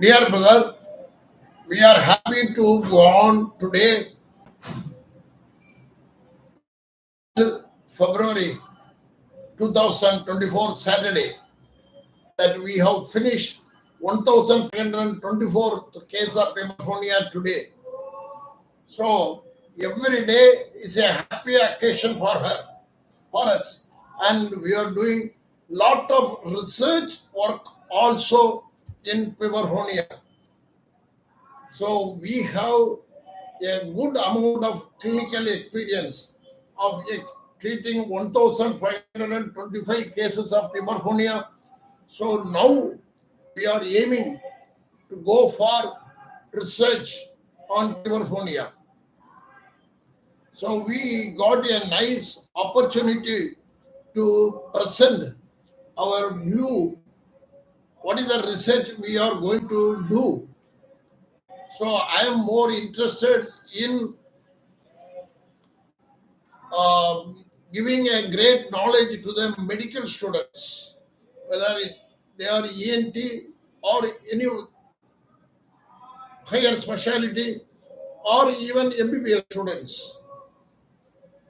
Dear brother, we are happy to go on today, February 2024, Saturday, that we have finished 1524th case of Puberphonia today. So every day is a happy occasion for us, and we are doing lot of research work also in Puberphonia. So we have a good amount of clinical experience of treating 1,525 cases of Puberphonia. So now we are aiming to go for research on Puberphonia. So we got a nice opportunity to present our view. What is the research we are going to do? So I am more interested in giving a great knowledge to the medical students, whether they are ENT or any higher specialty or even MBBS students.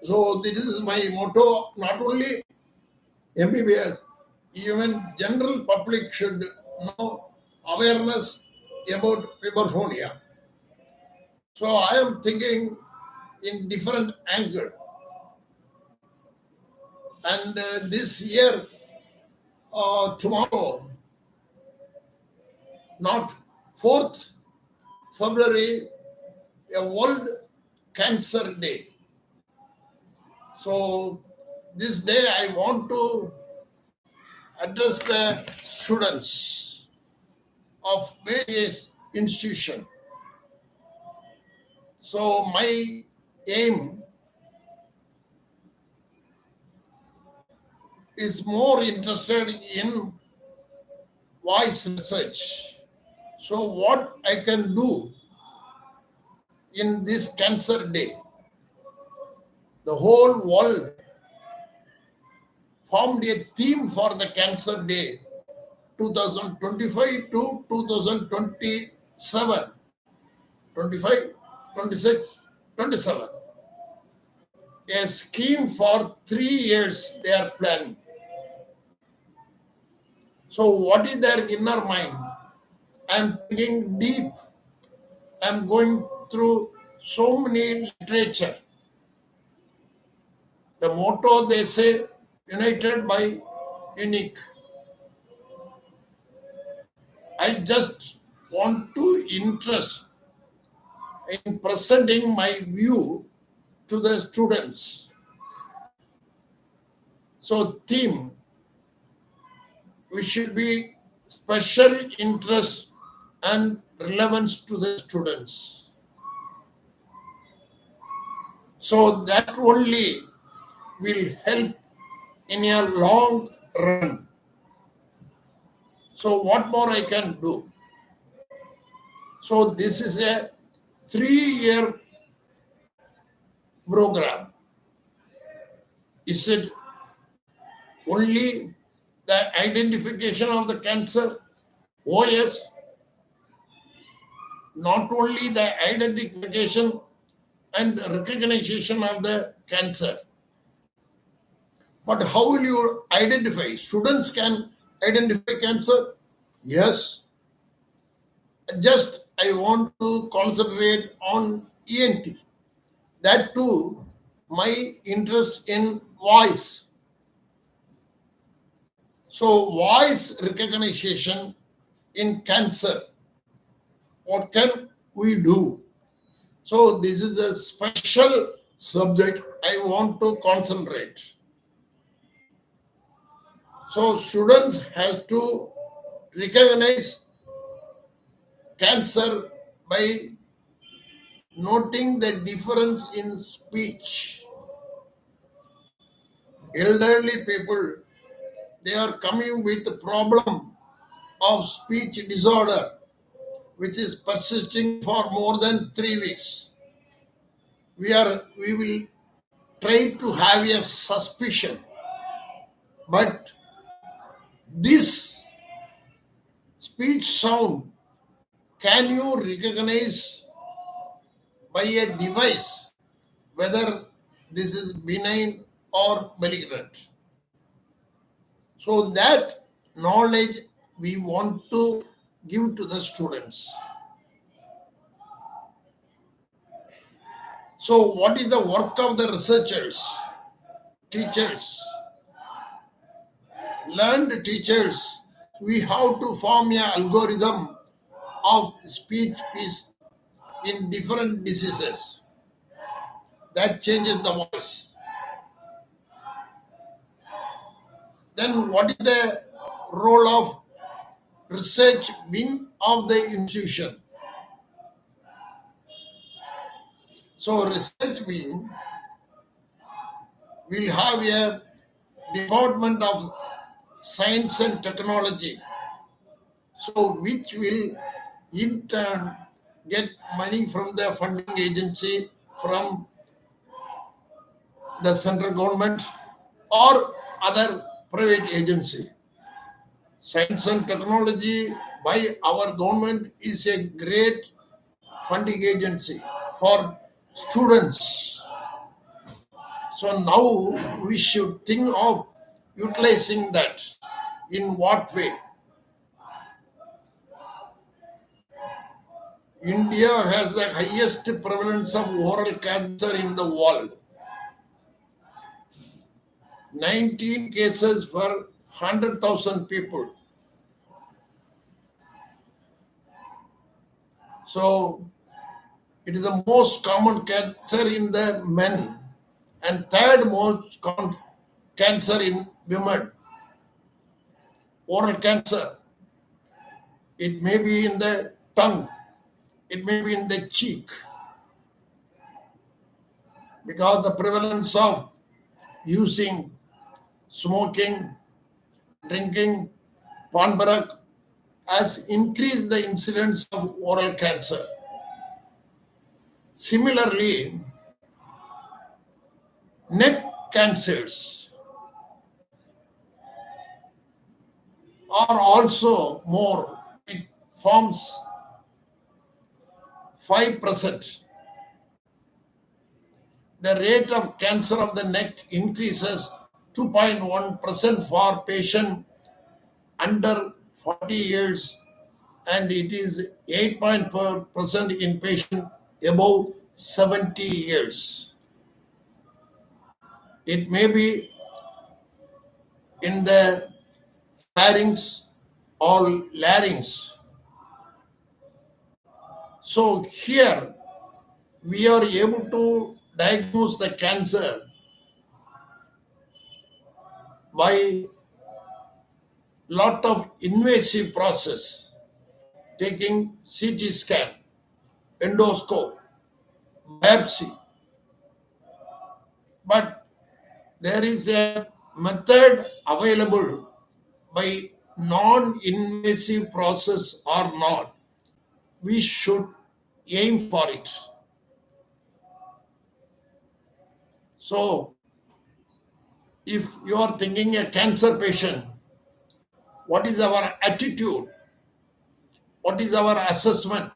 So this is my motto. Not only MBBS, even general public should know awareness about Puberphonia. So I am thinking in different angle. And this year, tomorrow, not 4th February, a World Cancer Day. So this day I want to address the students of various institutions. So my aim is more interested in voice research. So what I can do in this cancer day? The whole world formed a theme for the cancer day 2025 to 2027. 25, 26, 27. A scheme for 3 years they are planning. So what is their inner mind? I am thinking deep. I am going through so many literature. The motto they say, united by unique. I just want to interest in presenting my view to the students. So theme, we should be special interest and relevance to the students. So that only will help in a long run. So what more I can do? So this is a 3-year program. Is it only the identification of the cancer? Oh yes. Not only the identification and recognition of the cancer, but how will you identify? Students can identify cancer? Yes. Just I want to concentrate on ENT. That too, my interest in voice. So voice recognition in cancer. What can we do? So this is a special subject I want to concentrate. So students has to recognize cancer by noting the difference in speech. Elderly people, they are coming with the problem of speech disorder, which is persisting for more than 3 weeks. We will try to have a suspicion, but this speech sound can you recognize by a device whether this is benign or malignant? So that knowledge we want to give to the students. So what is the work of the researchers, teachers, learned teachers? We have to form an algorithm of speech piece in different diseases that changes the voice. Then what is the role of research wing of the institution? So research wing will have a department of science and technology, so which will in turn get money from the funding agency, from the central government or other private agency. Science and technology by our government is a great funding agency for students. So now we should think of utilizing that. In what way? India has the highest prevalence of oral cancer in the world. 19 cases per 100,000 people. So it is the most common cancer in the men and third most common cancer in women. Oral cancer. It may be in the tongue. It may be in the cheek. Because the prevalence of using, smoking, drinking, Panbarak has increased the incidence of oral cancer. Similarly, neck cancers are also more. It forms 5%. The rate of cancer of the neck increases 2.1% for patient under 40 years, and it is 8.4% in patient above 70 years. It may be in the pharynx or larynx. So here we are able to diagnose the cancer by lot of invasive process, taking CT scan, endoscope, biopsy. But there is a method available by non-invasive process or not. We should aim for it. So if you are thinking a cancer patient, what is our attitude? What is our assessment?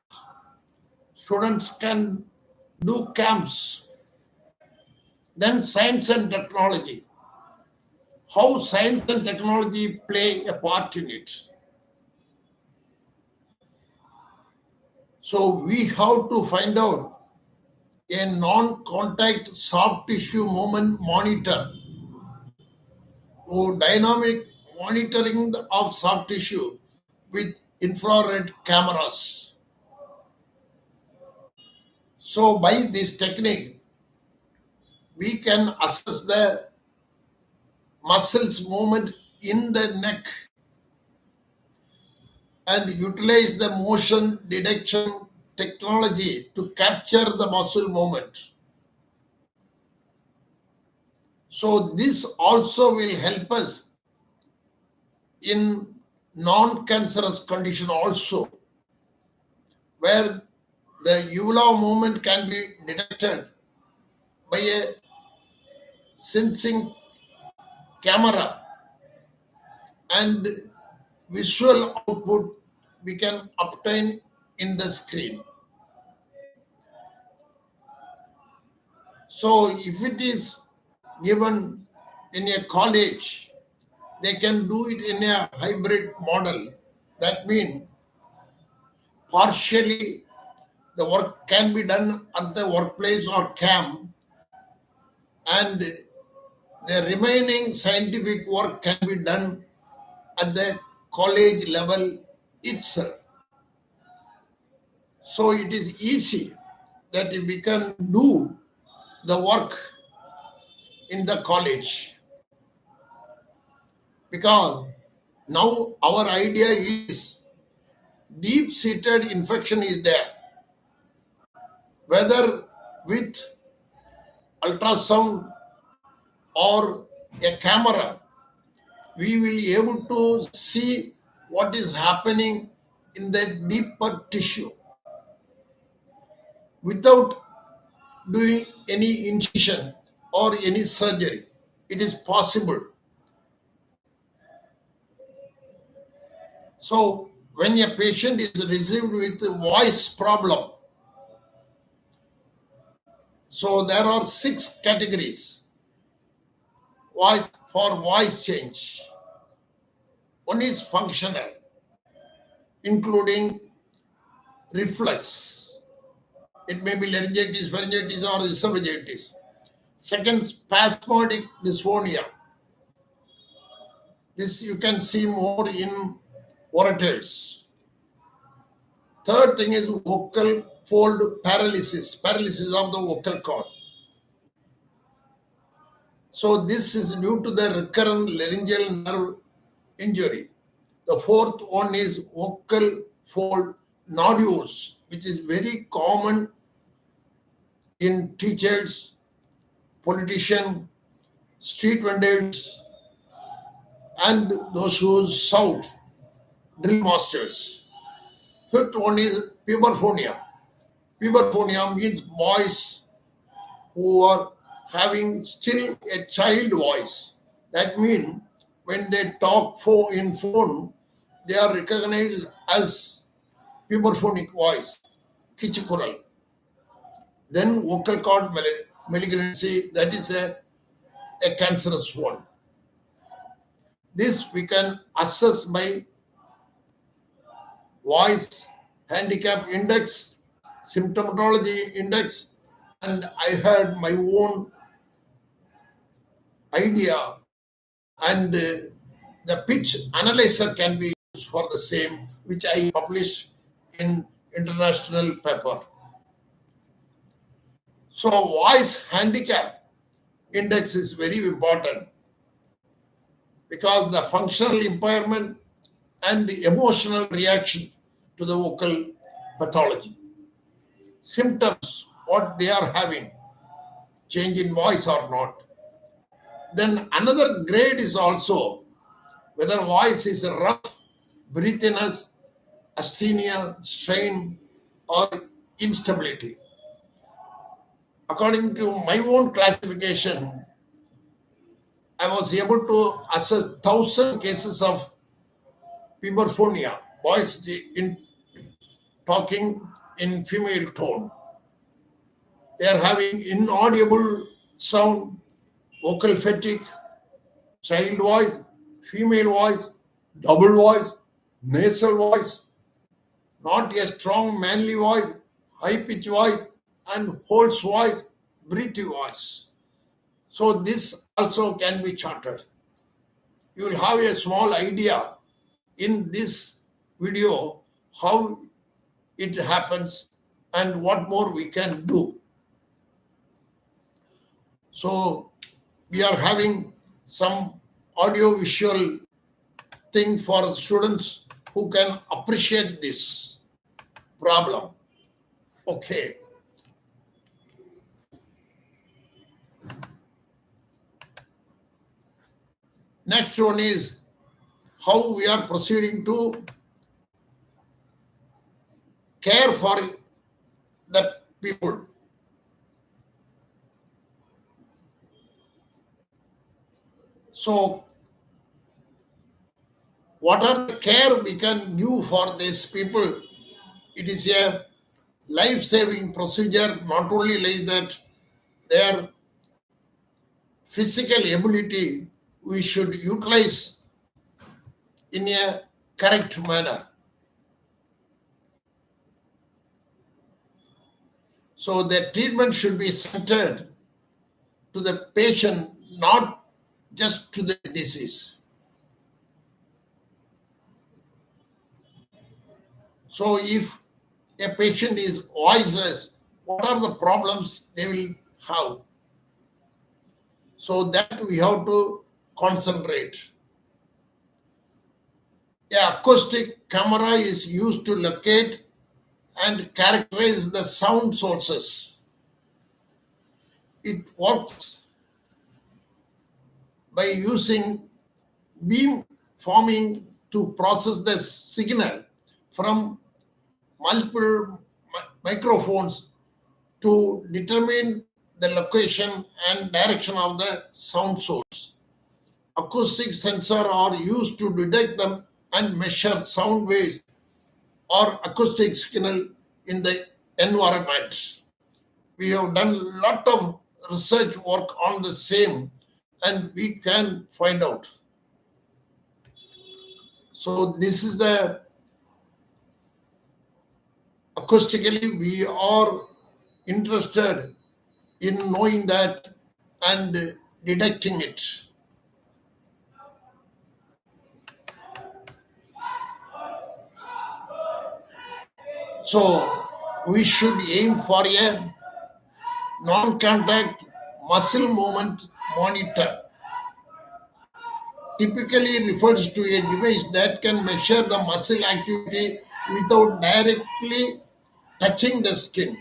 Students can do camps. Then science and technology. How science and technology play a part in it. So we have to find out a non-contact soft tissue movement monitor. So dynamic monitoring of soft tissue with infrared cameras. So by this technique, we can assess the muscles movement in the neck and utilize the motion detection technology to capture the muscle movement. So this also will help us in non-cancerous condition also, where the uvula movement can be detected by a sensing camera, and visual output we can obtain in the screen. So if it is given in a college, they can do it in a hybrid model. That means partially the work can be done at the workplace or camp, and the remaining scientific work can be done at the college level itself. So it is easy that we can do the work in the college, because now our idea is deep seated infection is there, whether with ultrasound or a camera, we will be able to see what is happening in the deeper tissue without doing any incision or any surgery. It is possible. So when a patient is received with a voice problem, so there are 6 categories for voice change. One is functional, including reflux. It may be laryngitis, pharyngitis, or esophagitis. Second, spasmodic dysphonia. This you can see more in orators. Third thing is vocal fold paralysis, paralysis of the vocal cord. So this is due to the recurrent laryngeal nerve injury. The fourth one is vocal fold nodules, which is very common in teachers, politicians, street vendors, and those who shout, drill masters. Fifth one is puberphonia. Puberphonia means boys who are having still a child voice. That means when they talk in phone, they are recognized as puberphonic voice, kichikural. Then vocal cord malignancy, that is a cancerous one. This we can assess by voice handicap index, symptomatology index, and I had my own idea, and the pitch analyzer can be used for the same, which I published in international paper. So voice handicap index is very important, because the functional impairment and the emotional reaction to the vocal pathology. Symptoms, what they are having, change in voice or not. Then another grade is also whether voice is rough, breathiness, asthenia, strain, or instability. According to my own classification, I was able to assess 1,000 cases of puberphonia, voice in talking in female tone. They are having inaudible sound, vocal fatigue, child voice, female voice, double voice, nasal voice, not a strong manly voice, high pitch voice, and hoarse voice, breathy voice. So this also can be charted. You will have a small idea in this video how it happens and what more we can do. So we are having some audio visual thing for students who can appreciate this problem. Okay. Next one is how we are proceeding to care for the people. So what are the care we can give for these people it is a life-saving procedure. Not only like that, their physical ability we should utilize in a correct manner. So the treatment should be centered to the patient, not just to the disease. So if a patient is voiceless, what are the problems they will have? So that we have to concentrate. A acoustic camera is used to locate and characterize the sound sources. It works by using beam forming to process the signal from multiple microphones to determine the location and direction of the sound source. Acoustic sensors are used to detect them and measure sound waves or acoustic signal in the environment. We have done a lot of research work on the same and we can find out. So this is the acoustically we are interested in knowing that and detecting it. So we should aim for a non-contact muscle movement monitor. Typically refers to a device that can measure the muscle activity without directly touching the skin,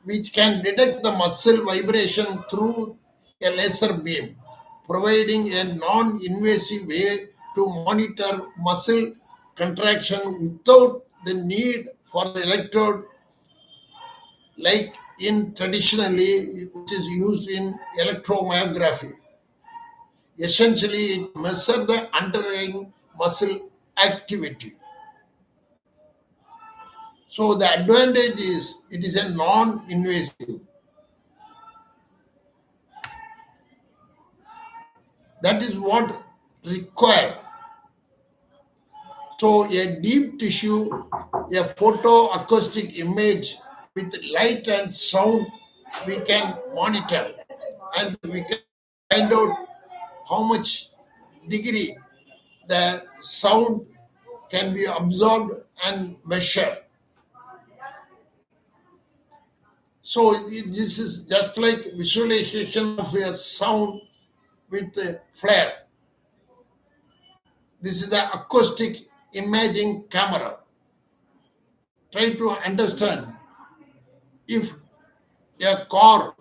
which can detect the muscle vibration through a laser beam, providing a non-invasive way to monitor muscle contraction without the need for the electrode like in traditionally which is used in electromyography. Essentially, it measures the underlying muscle activity. So the advantage is it is a non-invasive. That is what required. So a deep tissue, a photoacoustic image with light and sound we can monitor and we can find out how much degree the sound can be absorbed and measured. So this is just like visualization of a sound with a flare. This is the acoustic imaging camera. Try to understand if a car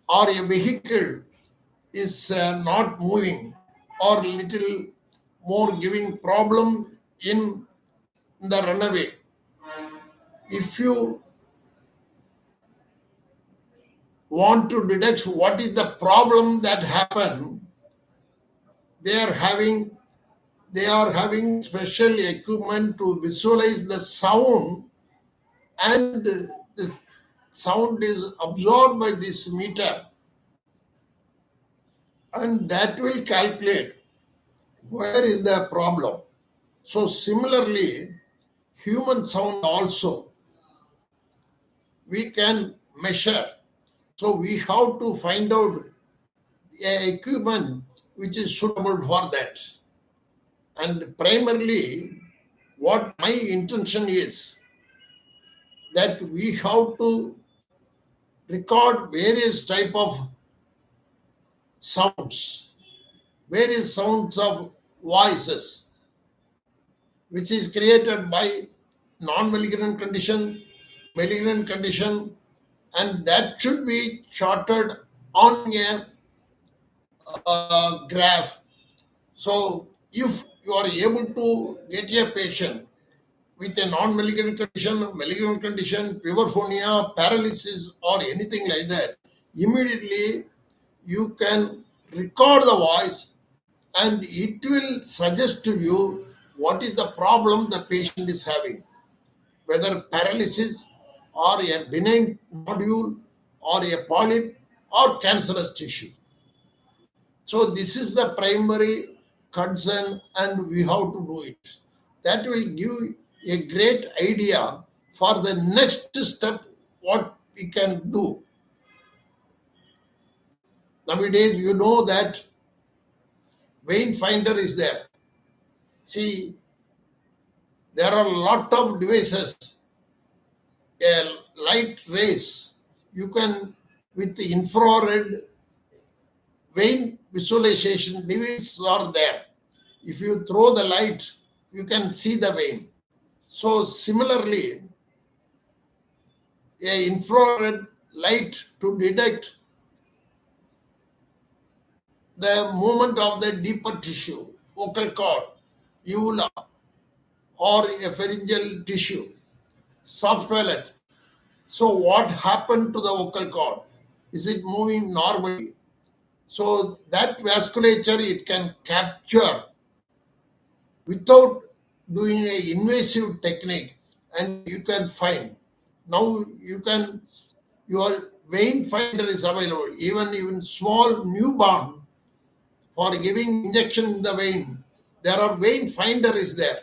or a vehicle is not moving or little more giving problem in the runaway. If you want to detect what is the problem that happened, they are having special equipment to visualize the sound, and the sound is absorbed by this meter and that will calculate where is the problem. So similarly, human sound also we can measure. So we have to find out a equipment which is suitable for that. And primarily, what my intention is that we have to record various type of sounds, various sounds of voices, which is created by non-malignant condition, malignant condition, and that should be charted on a graph. So if you are able to get a patient with a non-malignant condition, malignant condition, puberphonia, paralysis, or anything like that, immediately you can record the voice and it will suggest to you what is the problem the patient is having. whether paralysis or a benign nodule or a polyp or cancerous tissue. So this is the primary concern and we have to do it. That will give a great idea for the next step what we can do. Nowadays, you know that vein finder is there. See, there are a lot of devices, a light rays. You can, with the infrared vein visualization devices are there. If you throw the light, you can see the vein. So similarly, a infrared light to detect the movement of the deeper tissue, vocal cord, uvula, or a pharyngeal tissue, soft palate. So what happened to the vocal cord? Is it moving normally? So that vasculature it can capture without doing an invasive technique, and you can find. Now you can, your vein finder is available. Even small newborn for giving injection in the vein, there are vein finder is there.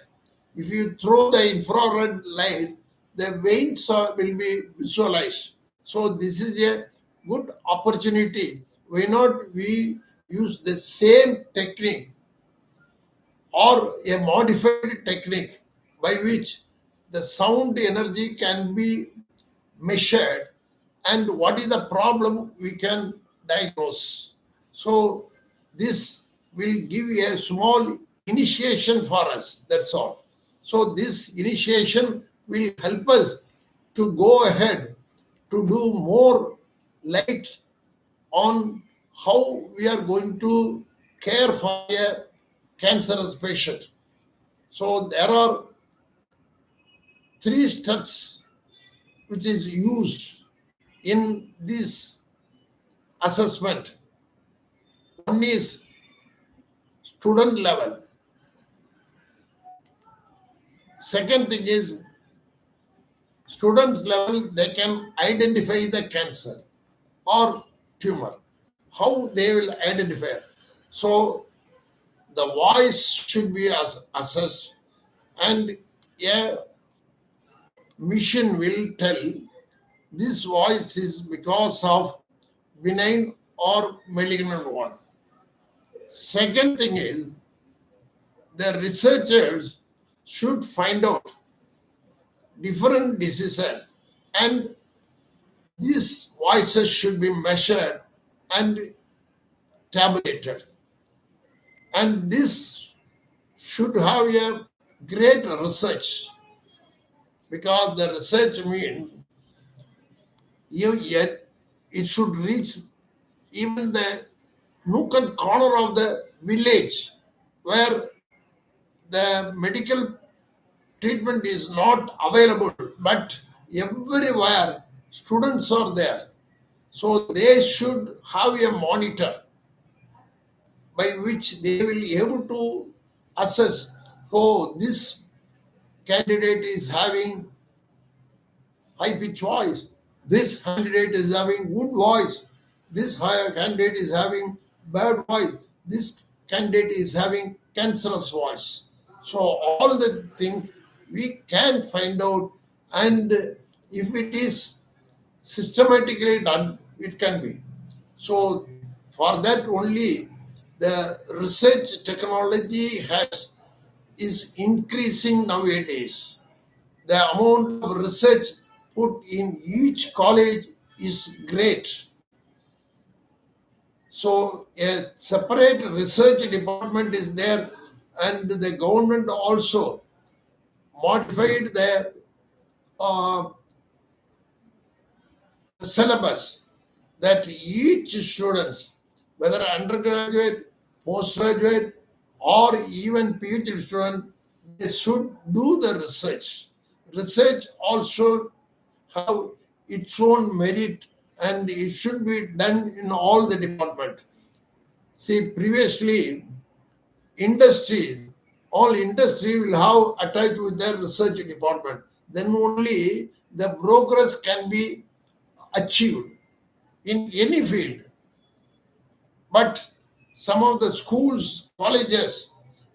If you throw the infrared light, the veins will be visualized. So this is a good opportunity. Why not we use the same technique or a modified technique by which the sound energy can be measured and what is the problem we can diagnose. So this will give a small initiation for us, that's all. So this initiation will help us to go ahead to do more light on how we are going to care for a cancerous patient. So there are three steps which is used in this assessment. One is student level. Second thing is students level, they can identify the cancer or tumor. How they will identify? So the voice should be assessed, and a machine will tell this voice is because of benign or malignant one. Second thing is the researchers should find out different diseases, and these voices should be measured and tabulated. And this should have a great research, because the research means yet it should reach even the nook and corner of the village where the medical treatment is not available, but everywhere students are there. So they should have a monitor by which they will be able to assess, oh, this candidate is having high pitch voice, this candidate is having good voice, this higher candidate is having bad voice, this candidate is having cancerous voice. So all the things we can find out, and if it is systematically done, it can be. So for that only the research technology is increasing nowadays. The amount of research put in each college is great. So a separate research department is there, and the government also modified their uh, syllabus that each students, whether undergraduate, postgraduate, or even PhD student, they should do the research. Research also have its own merit, and it should be done in all the department. See, previously, industry, all industry will have attached with their research department. then only the progress can be achieved in any field. But some of the schools, colleges,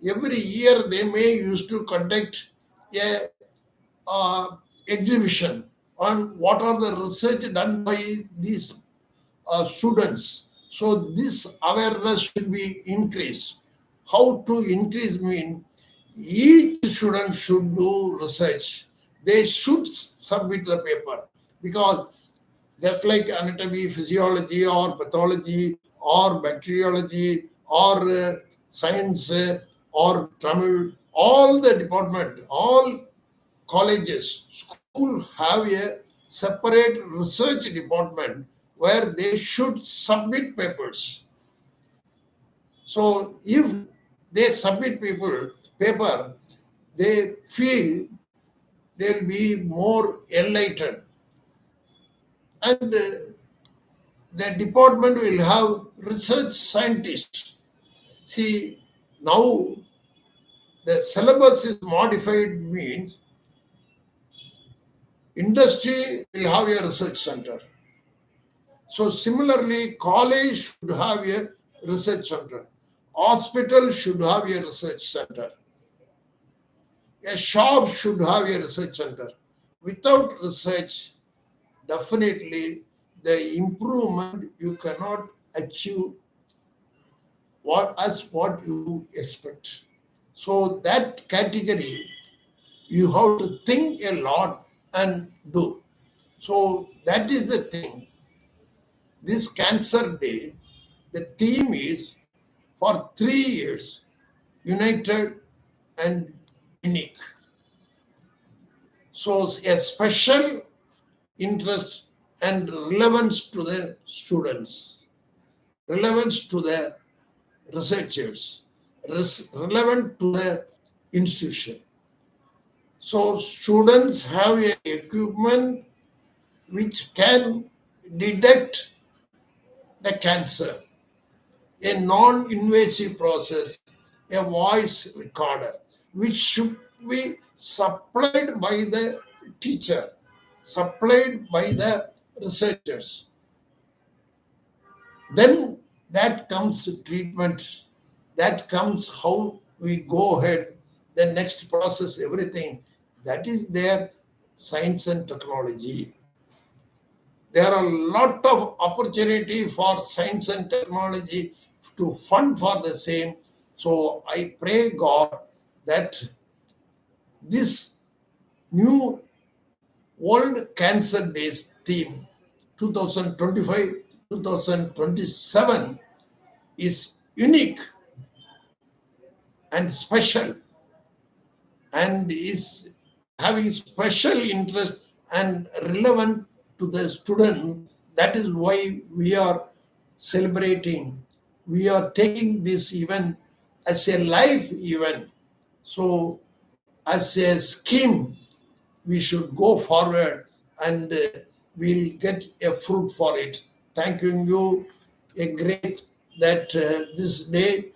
every year they may used to conduct a exhibition on what are the research done by these students. So this awareness should be increased. How to increase mean each student should do research. They should submit the paper, because just like anatomy, physiology, or pathology, or bacteriology, or science, or Tamil, all the department, all colleges, school have a separate research department where they should submit papers. So if they submit paper, they feel they'll be more enlightened, and the department will have research scientists. See, now the syllabus is modified, means industry will have a research center. So similarly, college should have a research center. Hospital should have a research center. A shop should have a research center. Without research, definitely the improvement you cannot achieve what you expect. So that category you have to think a lot and do. So that is the thing. This Cancer Day, the theme is for 3 years, united and unique. So a special interest and relevance to the students, relevance to the researchers, relevant to the institution. So students have a equipment which can detect the cancer, a non-invasive process, a voice recorder, which should be supplied by the teacher, supplied by the researchers. Then that comes treatment, that comes how we go ahead, the next process, everything. That is their science and technology. There are a lot of opportunity for science and technology to fund for the same. So I pray God that this new World Cancer Days theme 2025-2027 is unique and special, and is having special interest and relevant to the student. That is why we are celebrating. We are taking this event as a live event. So as a scheme, we should go forward, and we'll get a fruit for it. Thanking you. A great that this day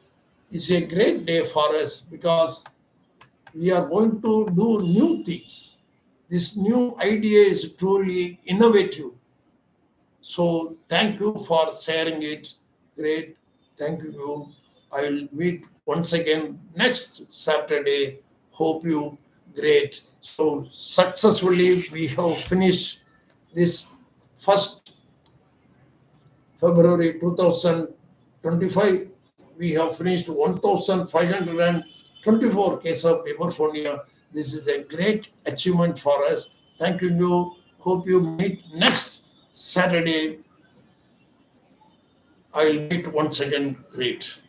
is a great day for us, because we are going to do new things. This new idea is truly innovative. So thank you for sharing it. Great. Thank you. I will meet once again next Saturday. Hope you great. So successfully we have finished this first February 2025. We have finished 1,524 cases of Puberphonia. This is a great achievement for us. Thank you. Hope you meet next Saturday. I'll meet once again. Great.